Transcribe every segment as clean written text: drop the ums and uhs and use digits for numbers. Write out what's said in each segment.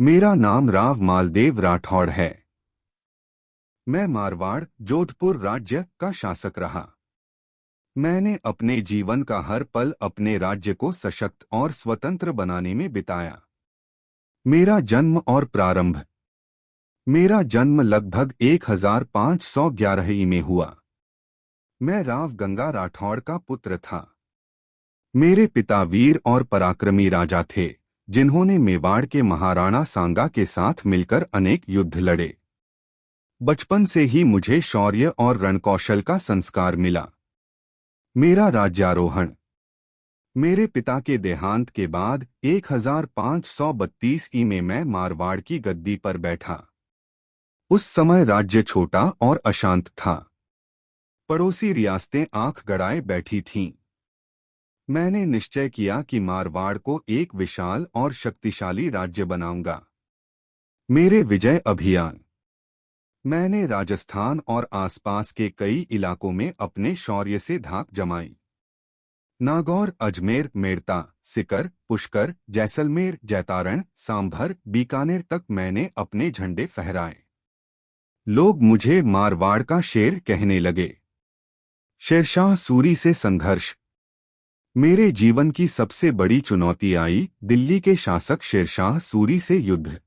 मेरा नाम राव मालदेव राठौड़ है। मैं मारवाड़ जोधपुर राज्य का शासक रहा। मैंने अपने जीवन का हर पल अपने राज्य को सशक्त और स्वतंत्र बनाने में बिताया। मेरा जन्म और प्रारंभ। मेरा जन्म लगभग 1511 में हुआ। मैं राव गंगा राठौड़ का पुत्र था। मेरे पिता वीर और पराक्रमी राजा थे, जिन्होंने मेवाड़ के महाराणा सांगा के साथ मिलकर अनेक युद्ध लड़े। बचपन से ही मुझे शौर्य और रणकौशल का संस्कार मिला। मेरा राज्यारोहण। मेरे पिता के देहांत के बाद 1532 में मैं मारवाड़ की गद्दी पर बैठा। उस समय राज्य छोटा और अशांत था। पड़ोसी रियासतें आंख गड़ाए बैठी थीं। मैंने निश्चय किया कि मारवाड़ को एक विशाल और शक्तिशाली राज्य बनाऊंगा। मेरे विजय अभियान। मैंने राजस्थान और आसपास के कई इलाकों में अपने शौर्य से धाक जमाई। नागौर, अजमेर, मेड़ता, सिकर, पुष्कर, जैसलमेर, जैतारण, सांभर, बीकानेर तक मैंने अपने झंडे फहराए। लोग मुझे मारवाड़ का शेर कहने लगे। शेरशाह सूरी से संघर्ष। मेरे जीवन की सबसे बड़ी चुनौती आई दिल्ली के शासक शेरशाह सूरी से युद्ध।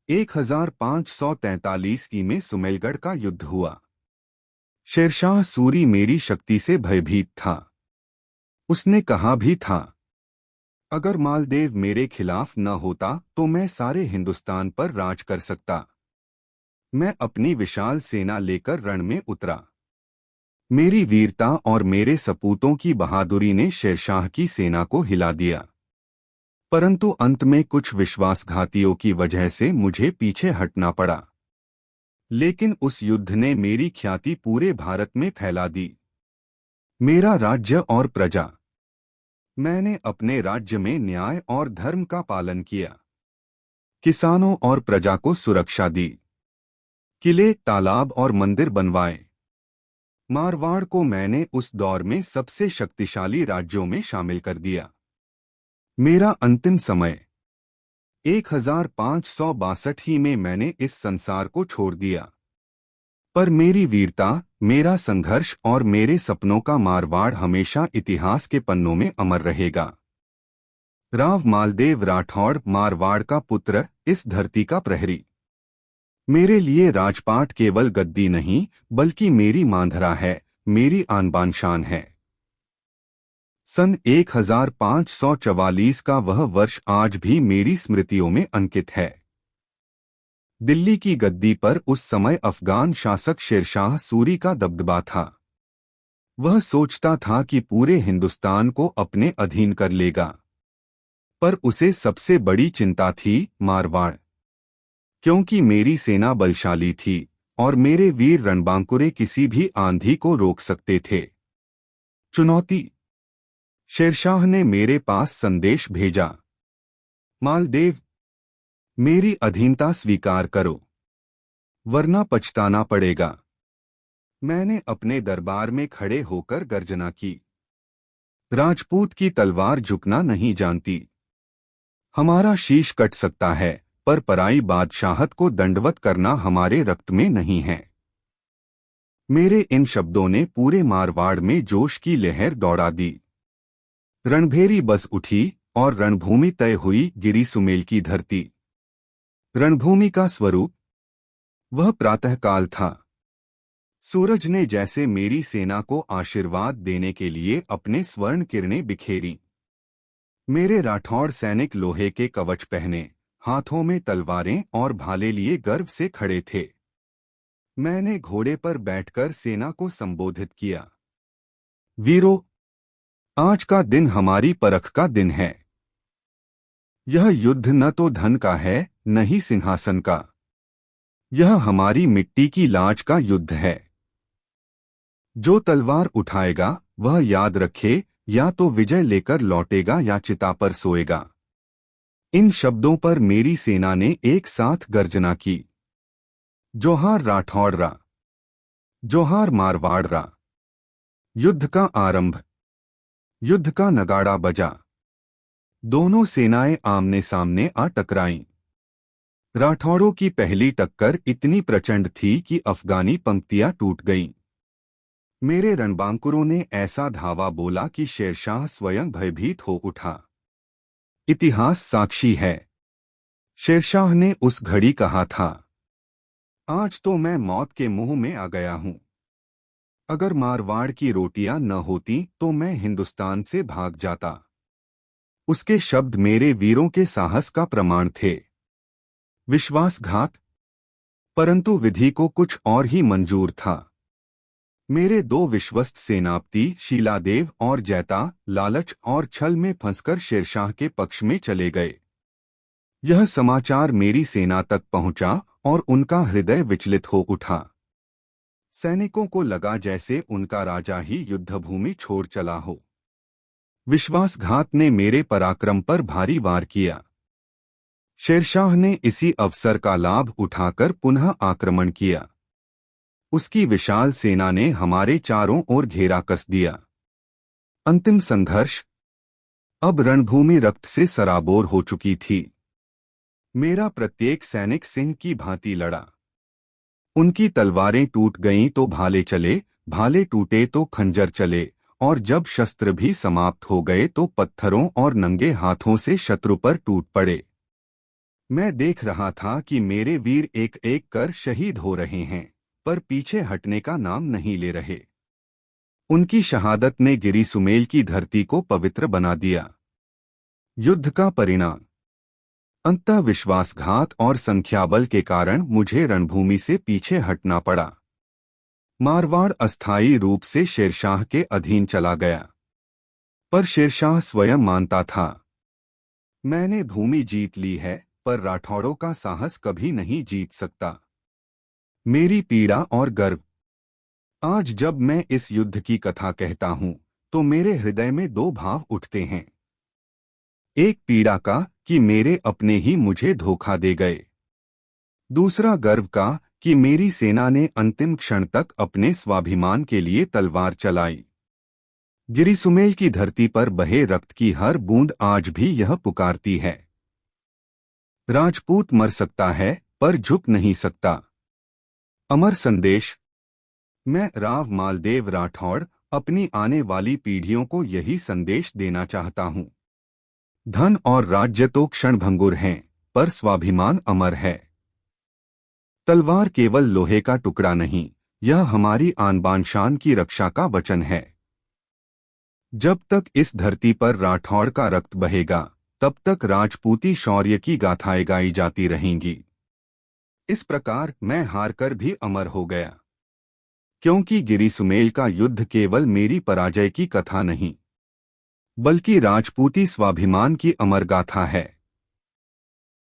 1543 में सुमेलगढ़ का युद्ध हुआ। शेरशाह सूरी मेरी शक्ति से भयभीत था। उसने कहा भी था, अगर मालदेव मेरे खिलाफ न होता तो मैं सारे हिंदुस्तान पर राज कर सकता। मैं अपनी विशाल सेना लेकर रण में उतरा। मेरी वीरता और मेरे सपूतों की बहादुरी ने शेरशाह की सेना को हिला दिया। परंतु अंत में कुछ विश्वासघातियों की वजह से मुझे पीछे हटना पड़ा। लेकिन उस युद्ध ने मेरी ख्याति पूरे भारत में फैला दी। मेरा राज्य और प्रजा। मैंने अपने राज्य में न्याय और धर्म का पालन किया। किसानों और प्रजा को सुरक्षा दी। किले, तालाब और मंदिर बनवाए। मारवाड़ को मैंने उस दौर में सबसे शक्तिशाली राज्यों में शामिल कर दिया। मेरा अंतिम समय। 1562 में मैंने इस संसार को छोड़ दिया। पर मेरी वीरता, मेरा संघर्ष और मेरे सपनों का मारवाड़ हमेशा इतिहास के पन्नों में अमर रहेगा। राव मालदेव राठौड़, मारवाड़ का पुत्र, इस धरती का प्रहरी। मेरे लिए राजपाट केवल गद्दी नहीं, बल्कि मेरी मांधरा है, मेरी आन बान शान है। सन 1544 का वह वर्ष आज भी मेरी स्मृतियों में अंकित है। दिल्ली की गद्दी पर उस समय अफगान शासक शेरशाह सूरी का दबदबा था। वह सोचता था कि पूरे हिंदुस्तान को अपने अधीन कर लेगा। पर उसे सबसे बड़ी चिंता थी मारवाड़, क्योंकि मेरी सेना बलशाली थी और मेरे वीर रणबांकुरे किसी भी आंधी को रोक सकते थे। चुनौती। शेरशाह ने मेरे पास संदेश भेजा, मालदेव, मेरी अधीनता स्वीकार करो, वरना पछताना पड़ेगा। मैंने अपने दरबार में खड़े होकर गर्जना की, राजपूत की तलवार झुकना नहीं जानती। हमारा शीश कट सकता है, पर पराई बादशाहत को दंडवत करना हमारे रक्त में नहीं है। मेरे इन शब्दों ने पूरे मारवाड़ में जोश की लहर दौड़ा दी। रणभेरी बस उठी और रणभूमि तय हुई। गिरी सुमेल की धरती। रणभूमि का स्वरूप। वह प्रातःकाल था। सूरज ने जैसे मेरी सेना को आशीर्वाद देने के लिए अपने स्वर्ण किरणें बिखेरी। मेरे राठौड़ सैनिक लोहे के कवच पहने, हाथों में तलवारें और भाले लिए गर्व से खड़े थे। मैंने घोड़े पर बैठकर सेना को संबोधित किया, वीरों, आज का दिन हमारी परख का दिन है। यह युद्ध न तो धन का है, न ही सिंहासन का। यह हमारी मिट्टी की लाज का युद्ध है। जो तलवार उठाएगा वह याद रखे, या तो विजय लेकर लौटेगा या चिता पर सोएगा। इन शब्दों पर मेरी सेना ने एक साथ गर्जना की, जोहार राठौड़रा, जोहार मारवाड़रा। युद्ध का आरंभ। युद्ध का नगाड़ा बजा। दोनों सेनाएं आमने सामने आ टकराईं। राठौड़ों की पहली टक्कर इतनी प्रचंड थी कि अफगानी पंक्तियां टूट गईं। मेरे रणबांकुरों ने ऐसा धावा बोला कि शेरशाह स्वयं भयभीत हो उठा। इतिहास साक्षी है। शेरशाह ने उस घड़ी कहा था, आज तो मैं मौत के मुंह में आ गया हूं। अगर मारवाड़ की रोटियां न होती तो मैं हिंदुस्तान से भाग जाता। उसके शब्द मेरे वीरों के साहस का प्रमाण थे। विश्वासघात, परंतु विधि को कुछ और ही मंजूर था। मेरे दो विश्वस्त सेनापति शीलादेव और जैता लालच और छल में फंसकर शेरशाह के पक्ष में चले गए। यह समाचार मेरी सेना तक पहुंचा और उनका हृदय विचलित हो उठा। सैनिकों को लगा जैसे उनका राजा ही युद्धभूमि छोड़ चला हो। विश्वासघात ने मेरे पराक्रम पर भारी वार किया। शेरशाह ने इसी अवसर का लाभ उठाकर पुनः आक्रमण किया। उसकी विशाल सेना ने हमारे चारों ओर घेरा कस दिया। अंतिम संघर्ष। अब रणभूमि रक्त से सराबोर हो चुकी थी। मेरा प्रत्येक सैनिक सिंह की भांति लड़ा। उनकी तलवारें टूट गईं तो भाले चले, भाले टूटे तो खंजर चले, और जब शस्त्र भी समाप्त हो गए तो पत्थरों और नंगे हाथों से शत्रु पर टूट पड़े। मैं देख रहा था कि मेरे वीर एक एक कर शहीद हो रहे हैं, पर पीछे हटने का नाम नहीं ले रहे। उनकी शहादत ने गिरी सुमेल की धरती को पवित्र बना दिया। युद्ध का परिणाम। अंततः विश्वासघात और संख्याबल के कारण मुझे रणभूमि से पीछे हटना पड़ा। मारवाड़ अस्थायी रूप से शेरशाह के अधीन चला गया। पर शेरशाह स्वयं मानता था, मैंने भूमि जीत ली है, पर राठौड़ों का साहस कभी नहीं जीत सकता। मेरी पीड़ा और गर्व। आज जब मैं इस युद्ध की कथा कहता हूं तो मेरे हृदय में दो भाव उठते हैं। एक पीड़ा का कि मेरे अपने ही मुझे धोखा दे गए। दूसरा गर्व का कि मेरी सेना ने अंतिम क्षण तक अपने स्वाभिमान के लिए तलवार चलाई। गिरिसुमेल की धरती पर बहे रक्त की हर बूंद आज भी यह पुकारती है, राजपूत मर सकता है पर झुक नहीं सकता। अमर संदेश। मैं राव मालदेव राठौड़ अपनी आने वाली पीढ़ियों को यही संदेश देना चाहता हूं। धन और राज्य तो क्षणभंगुर हैं, पर स्वाभिमान अमर है। तलवार केवल लोहे का टुकड़ा नहीं, यह हमारी आन बान शान की रक्षा का वचन है। जब तक इस धरती पर राठौड़ का रक्त बहेगा, तब तक राजपूती शौर्य की गाथाएं गाई जाती रहेंगी। इस प्रकार मैं हारकर भी अमर हो गया, क्योंकि गिरिसुमेल का युद्ध केवल मेरी पराजय की कथा नहीं, बल्कि राजपूती स्वाभिमान की अमर गाथा है।